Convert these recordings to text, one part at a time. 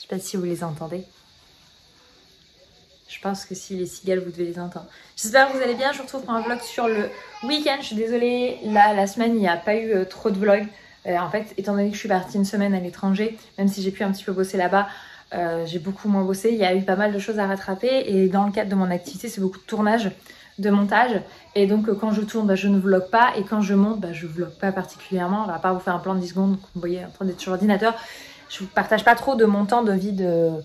sais pas si vous les entendez. Je pense que si les cigales, vous devez les entendre. J'espère que vous allez bien. Je vous retrouve pour un vlog sur le week-end. Je suis désolée, là, la semaine, il n'y a pas eu trop de vlogs. En fait, étant donné que je suis partie une semaine à l'étranger, même si j'ai pu un petit peu bosser là-bas, j'ai beaucoup moins bossé. Il y a eu pas mal de choses à rattraper. Et dans le cadre de mon activité, c'est beaucoup de tournage, de montage. Et donc, quand je tourne, bah, je ne vlog pas. Et quand je monte, bah, je vlog pas particulièrement. On va pas vous faire un plan de 10 secondes, vous voyez, en train d'être sur l'ordinateur. Je vous partage pas trop de mon temps de vie de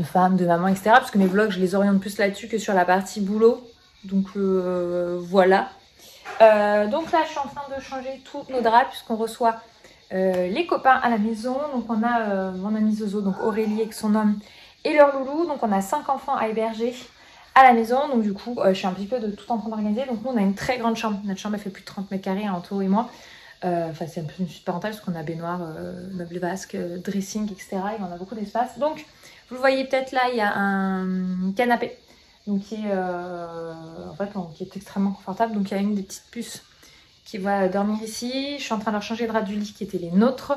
femme, de maman, etc. Parce que mes vlogs, je les oriente plus là-dessus que sur la partie boulot. Donc voilà. Donc là, je suis en train de changer tous nos draps puisqu'on reçoit les copains à la maison. Donc on a mon amie Zozo, donc Aurélie avec son homme et leur loulou. Donc on a 5 enfants à héberger à la maison. Donc du coup, je suis un petit peu de tout en train d'organiser. Donc nous, on a une très grande chambre. Notre chambre, elle fait plus de 30 mètres carrés, Anto et moi. Enfin, c'est un peu une suite parentale parce qu'on a baignoire, meuble vasque, dressing, etc. Et on a beaucoup d'espace. Donc, vous le voyez peut-être là, il y a un canapé. Donc, qui est extrêmement confortable. Donc, il y a une des petites puces qui va dormir ici. Je suis en train de leur changer le drap du lit qui étaient les nôtres.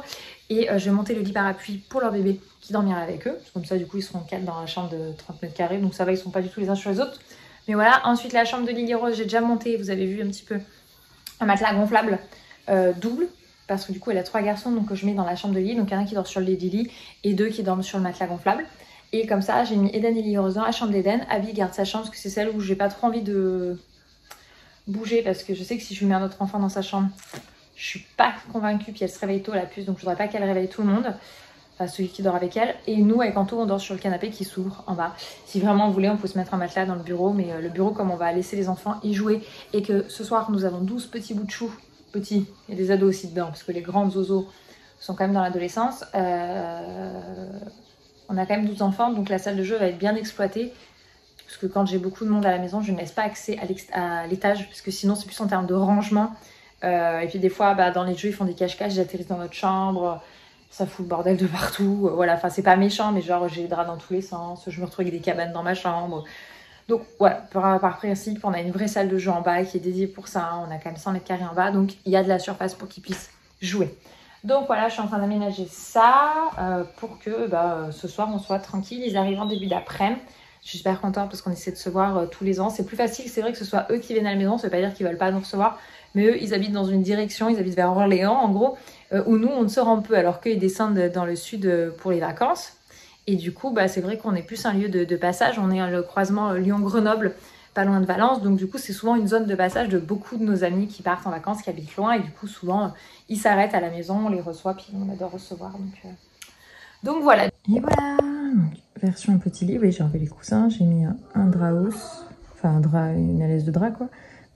Et je vais monter le lit parapluie pour leur bébé qui dormira avec eux. Comme ça, du coup, ils seront 4 dans la chambre de 30 mètres carrés. Donc, ça va, ils ne sont pas du tout les uns sur les autres. Mais voilà. Ensuite, la chambre de Lily Rose, j'ai déjà monté. Vous avez vu un petit peu un matelas gonflable. Double parce que du coup elle a 3 garçons, donc je mets dans la chambre de lit, donc il y en a un qui dort sur le lit du lit et 2 qui dorment sur le matelas gonflable. Et comme ça j'ai mis Eden et Lily Rose dans la chambre d'Eden. Abby garde sa chambre parce que c'est celle où j'ai pas trop envie de bouger, parce que je sais que si je mets un autre enfant dans sa chambre, je suis pas convaincue, puis elle se réveille tôt la puce, donc je voudrais pas qu'elle réveille tout le monde, enfin celui qui dort avec elle. Et nous avec Anto on dort sur le canapé qui s'ouvre en bas. Si vraiment vous voulez on peut se mettre un matelas dans le bureau, mais le bureau, comme on va laisser les enfants y jouer et que ce soir nous avons 12 petits bouts de chou. Petits, il y a des ados aussi dedans parce que les grandes zozos sont quand même dans l'adolescence. On a quand même 12 enfants, donc la salle de jeu va être bien exploitée parce que quand j'ai beaucoup de monde à la maison, je ne laisse pas accès à l'étage parce que sinon c'est plus en termes de rangement. Et puis des fois dans les jeux ils font des cache-cache, j'atterris dans notre chambre, ça fout le bordel de partout. Voilà, enfin c'est pas méchant, mais genre j'ai les draps dans tous les sens, je me retrouve avec des cabanes dans ma chambre. Donc voilà, par principe, on a une vraie salle de jeu en bas qui est dédiée pour ça. On a quand même 100 mètres carrés en bas, donc il y a de la surface pour qu'ils puissent jouer. Donc voilà, je suis en train d'aménager ça pour que ce soir on soit tranquille. Ils arrivent en début d'après-midi. Je suis super contente parce qu'on essaie de se voir tous les ans. C'est plus facile, c'est vrai que ce soit eux qui viennent à la maison. Ça veut pas dire qu'ils veulent pas nous recevoir. Mais eux, ils habitent dans une direction, ils habitent vers Orléans en gros, où nous on se rend peu alors qu'ils descendent dans le sud pour les vacances. Et du coup, c'est vrai qu'on est plus un lieu de passage. On est à le croisement Lyon-Grenoble, pas loin de Valence. Donc du coup, c'est souvent une zone de passage de beaucoup de nos amis qui partent en vacances, qui habitent loin. Et du coup, souvent, ils s'arrêtent à la maison, on les reçoit, puis on adore recevoir. Donc voilà. Et voilà, version petit lit. Oui, j'ai enlevé les coussins. J'ai mis un drap hausse, enfin un drap, une alaise de drap quoi.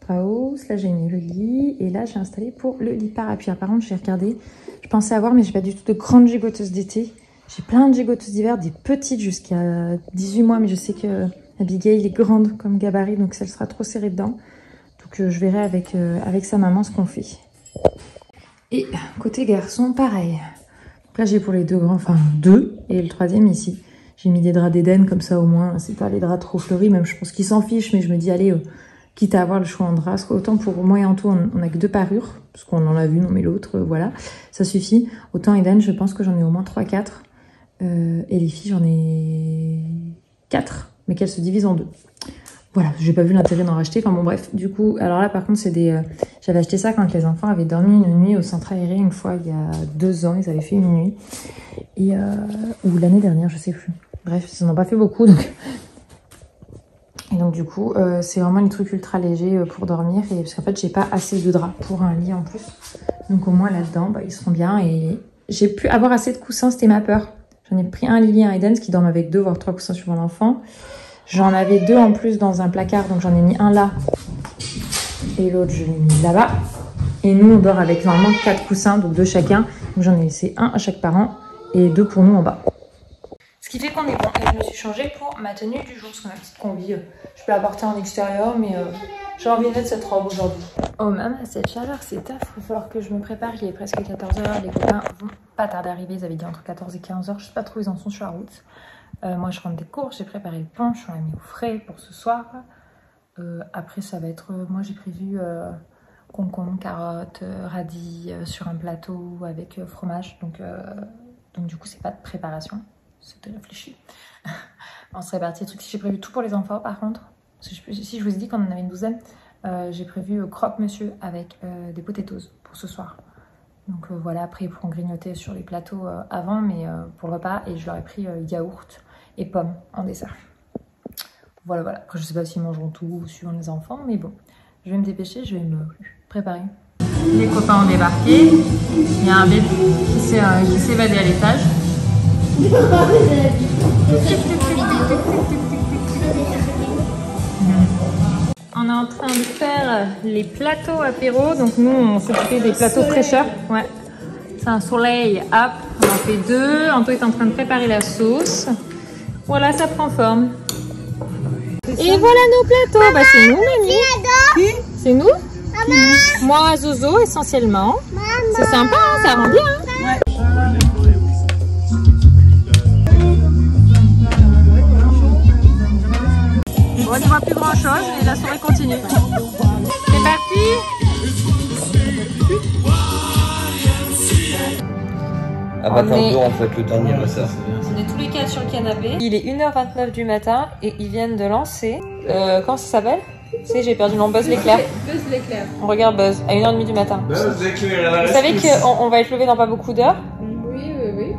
Drap hausse. Là, j'ai mis le lit. Et là, j'ai installé pour le lit parapluie. Par contre, j'ai regardé. Je pensais avoir, mais j'ai pas du tout de grandes gigoteuses d'été. J'ai plein de gigoteuses d'hiver, des petites jusqu'à 18 mois, mais je sais que Abigail est grande comme gabarit, donc ça sera trop serré dedans. Donc je verrai avec sa maman ce qu'on fait. Et côté garçon, pareil. Donc là j'ai pour les 2 grands, enfin 2, et le 3e ici. J'ai mis des draps d'Éden, comme ça au moins, c'est pas les draps trop fleuris, même je pense qu'ils s'en fichent, mais je me dis allez, quitte à avoir le choix en draps, autant pour moi et Anto, on a que 2 parures, parce qu'on en a vu, non mais l'autre, voilà, ça suffit. Autant Eden, je pense que j'en ai au moins 3-4. Et les filles, j'en ai 4, mais qu'elles se divisent en 2. Voilà, j'ai pas vu l'intérêt d'en racheter. Enfin bon, bref, du coup, alors là, par contre, c'est des... j'avais acheté ça quand les enfants avaient dormi une nuit au centre aéré une fois, il y a 2 ans. Ils avaient fait une nuit. Et, ou l'année dernière, je sais plus. Bref, ils n'en ont pas fait beaucoup. Donc... Et donc, du coup, c'est vraiment les trucs ultra légers pour dormir. Et parce qu'en fait, j'ai pas assez de draps pour un lit en plus. Donc, au moins, là-dedans, ils seront bien. Et j'ai pu avoir assez de coussins, c'était ma peur. J'en ai pris un Lily et un Eden, qui dorment avec 2 voire 3 coussins suivant l'enfant. J'en avais 2 en plus dans un placard, donc j'en ai mis un là. Et l'autre, je l'ai mis là-bas. Et nous, on dort avec normalement 4 coussins, donc 2 chacun. Donc j'en ai laissé un à chaque parent et 2 pour nous en bas. Ce qui fait qu'on est bon. Et je me suis changée pour ma tenue du jour, parce que ma petite combi, je peux la porter en extérieur, mais j'ai envie de mettre cette robe aujourd'hui. Oh maman, cette chaleur, c'est taf. Il va falloir que je me prépare. Il est presque 14h. Les copains vont pas tarder à arriver. Ils avaient dit entre 14 et 15h. Je sais pas trop où ils en sont sur la route. Moi, je rentre des courses. J'ai préparé le pain. Je suis mis au frais pour ce soir. Après, ça va être... moi, j'ai prévu concombre, carottes, radis sur un plateau avec fromage. Donc du coup, c'est pas de préparation. c'était réfléchi. On serait parti truc. Si j'ai prévu tout pour les enfants par contre, si je vous ai dit qu'on en avait une douzaine, j'ai prévu croque-monsieur avec des potatoes pour ce soir. Donc voilà, après ils pourront grignoter sur les plateaux avant, mais pour le repas, et je leur ai pris yaourt et pommes en dessert. Voilà, voilà. Après je sais pas s'ils mangeront tout suivant les enfants, mais bon, je vais me dépêcher, je vais me préparer. Les copains ont débarqué, il y a un bébé qui s'est évadé à l'étage. On est en train de faire les plateaux apéro. Donc nous, on s'occupait des plateaux fraîcheurs. Ouais. C'est un soleil. Hop, on en fait 2. Anto est en train de préparer la sauce. Voilà, ça prend forme. Et voilà nos plateaux. Bah, c'est nous, Mamie. C'est nous. Moi, Zozo, essentiellement. C'est sympa, hein, ça rend bien. Hein. Bon, on ne voit plus grand chose, mais la soirée continue. C'est parti! Avatar 2 en fait, le dernier massage. On est tous les 4 sur le canapé. Il est 1h29 du matin et ils viennent de lancer. Comment ça s'appelle? Tu sais, j'ai perdu le nom, Buzz l'éclair. Buzz l'éclair. On regarde Buzz à 1h30 du matin. Buzz l'éclair. Vous savez qu'on va être levé dans pas beaucoup d'heures? Oui, oui, oui.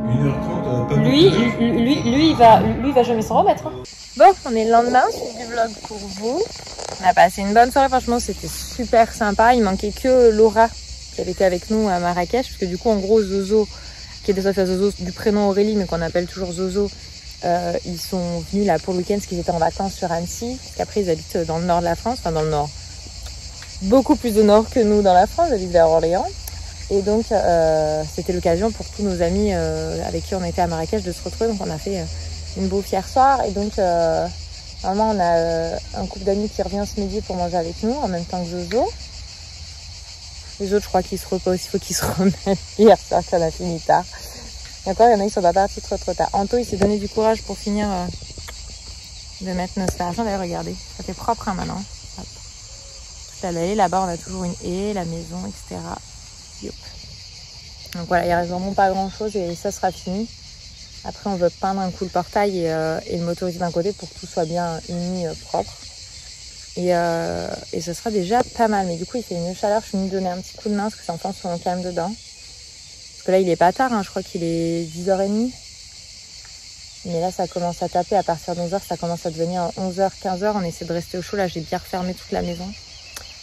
1h30, pas Lui, il va jamais s'en remettre. Hein. Bon, on est le lendemain, c'est du vlog pour vous. On a passé une bonne soirée, franchement, c'était super sympa. Il manquait que Laura qui avait été avec nous à Marrakech, parce que du coup, en gros, Zozo, qui est des Zozo du prénom Aurélie, mais qu'on appelle toujours Zozo, ils sont venus là pour le week-end, parce qu'ils étaient en vacances sur Annecy, parce qu'après, ils habitent dans le nord de la France, enfin dans le nord. Beaucoup plus au nord que nous dans la France, ils habitent vers Orléans. Et donc, c'était l'occasion pour tous nos amis avec qui on était à Marrakech de se retrouver. Donc, on a fait une bouffe hier soir. Et donc, vraiment, on a un couple d'amis qui revient ce midi pour manger avec nous, en même temps que Zozo. Les autres, je crois qu'ils se reposent. Il faut qu'ils se remettent. Hier soir, ça a fini tard. Et encore, il y en a qui sont pas partis trop tard. Anto, il s'est donné du courage pour finir de mettre nos stages. D'ailleurs, regardez, ça fait propre hein, maintenant. Hop. Toute la haie, là-bas, on a toujours une haie, la maison, etc. Yop. Donc voilà, il reste vraiment pas grand chose et ça sera fini. Après on veut peindre un coup le portail et le motorisé d'un côté pour que tout soit bien uni, propre. Et ça sera déjà pas mal. Mais du coup il fait une chaleur, je suis venue donner un petit coup de main parce que les enfants sont quand même dedans. Parce que là il est pas tard, hein, je crois qu'il est 10h30. Mais là ça commence à taper à partir de 11h, ça commence à devenir 11h, 15h. On essaie de rester au chaud, là j'ai bien refermé toute la maison.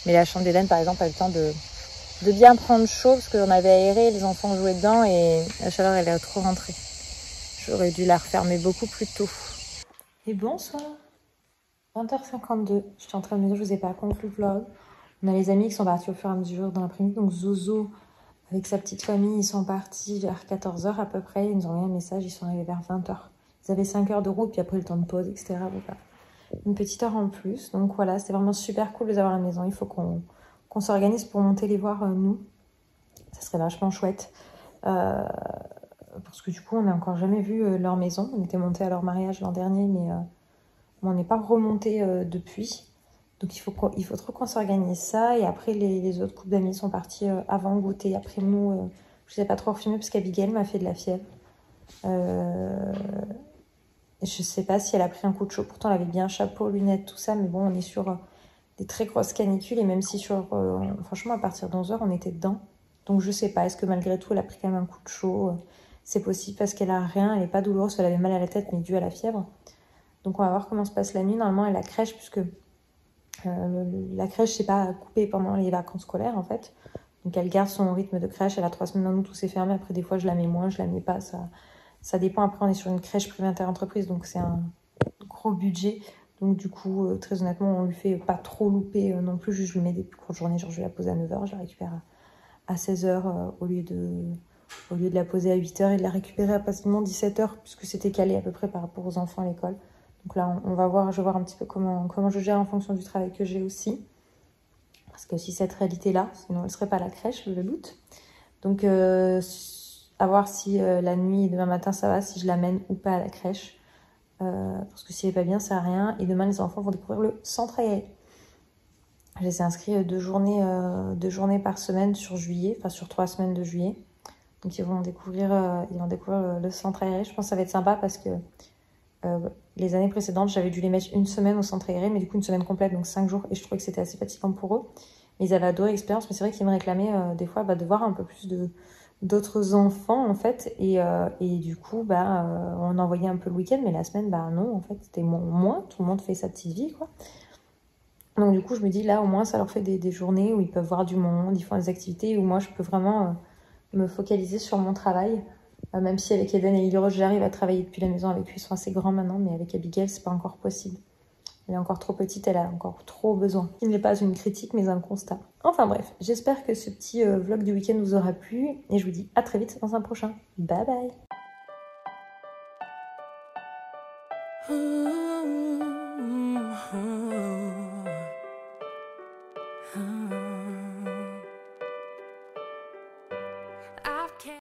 Mais la chambre d'Hélène par exemple a eu le temps de bien prendre chaud parce qu'on avait aéré, les enfants jouaient dedans et la chaleur elle est trop rentrée. J'aurais dû la refermer beaucoup plus tôt. Et bonsoir, 20h52, je suis en train de me dire, je vous ai pas conclu le vlog. On a les amis qui sont partis au fur et à mesure dans l'après-midi, donc Zozo avec sa petite famille, ils sont partis vers 14h à peu près, ils nous ont envoyé un message, ils sont arrivés vers 20h. Ils avaient 5 heures de route, puis après le temps de pause, etc. Donc, une petite heure en plus, donc voilà, c'est vraiment super cool de les avoir à la maison, il faut qu'on s'organise pour monter les voir nous. Ça serait vachement chouette. Parce que du coup, on n'a encore jamais vu leur maison. On était monté à leur mariage l'an dernier, mais on n'est pas remonté depuis. Donc il faut trop qu'on s'organise ça. Et après, les autres couples d'amis sont partis avant goûter. Après nous, je ne sais pas trop refilmer parce qu'Abigail m'a fait de la fièvre. Je ne sais pas si elle a pris un coup de chaud. Pourtant, elle avait bien chapeau, lunettes, tout ça. Mais bon, on est sur des très grosses canicules. Et même si franchement, à partir de 11h, on était dedans. Donc je sais pas. Est-ce que malgré tout, elle a pris quand même un coup de chaud? C'est possible parce qu'elle a rien. Elle n'est pas douloureuse. Elle avait mal à la tête, mais dû à la fièvre. Donc on va voir comment se passe la nuit. Normalement, elle a la crèche puisque la crèche, c'est pas coupée pendant les vacances scolaires, en fait. Donc elle garde son rythme de crèche. Elle a 3 semaines en août, tout s'est fermé. Après, des fois, je la mets moins, je la mets pas. Ça dépend. Après, on est sur une crèche privée inter-entreprise, donc c'est un gros budget. Donc du coup, très honnêtement, on lui fait pas trop louper non plus. Juste, je lui mets des plus courtes journées. Genre, je vais la poser à 9h, je la récupère à 16h au lieu de la poser à 8h et de la récupérer à facilement 17h, puisque c'était calé à peu près par rapport aux enfants à l'école. Donc là, on va voir, je vais voir un petit peu comment je gère en fonction du travail que j'ai aussi. Parce que si cette réalité-là, sinon elle ne serait pas à la crèche, le doute. Donc, à voir si la nuit et demain matin, ça va, si je l'amène ou pas à la crèche. Parce que si elle n'est pas bien, ça sert à rien. Et demain, les enfants vont découvrir le centre aéré. Je les ai inscrits 2 journées par semaine sur juillet, enfin sur 3 semaines de juillet. Donc ils vont découvrir le centre aéré. Je pense que ça va être sympa parce que les années précédentes, j'avais dû les mettre une semaine au centre aéré, mais du coup une semaine complète, donc 5 jours, et je trouvais que c'était assez fatigant pour eux. Mais ils avaient adoré l'expérience, mais c'est vrai qu'ils me réclamaient des fois de voir un peu plus d'autres enfants en fait, et du coup on envoyait un peu le week-end, mais la semaine non, en fait c'était moins, tout le monde fait sa petite vie quoi. Donc du coup je me dis là au moins ça leur fait des journées où ils peuvent voir du monde, ils font des activités où moi je peux vraiment me focaliser sur mon travail. Même si avec Eden et Lily-Rose, j'arrive à travailler depuis la maison avec eux, ils sont assez grands maintenant, mais avec Abigail, c'est pas encore possible. Elle est encore trop petite, elle a encore trop besoin. Ce n'est pas une critique, mais un constat. Enfin bref, j'espère que ce petit vlog du week-end vous aura plu, et je vous dis à très vite dans un prochain. Bye bye!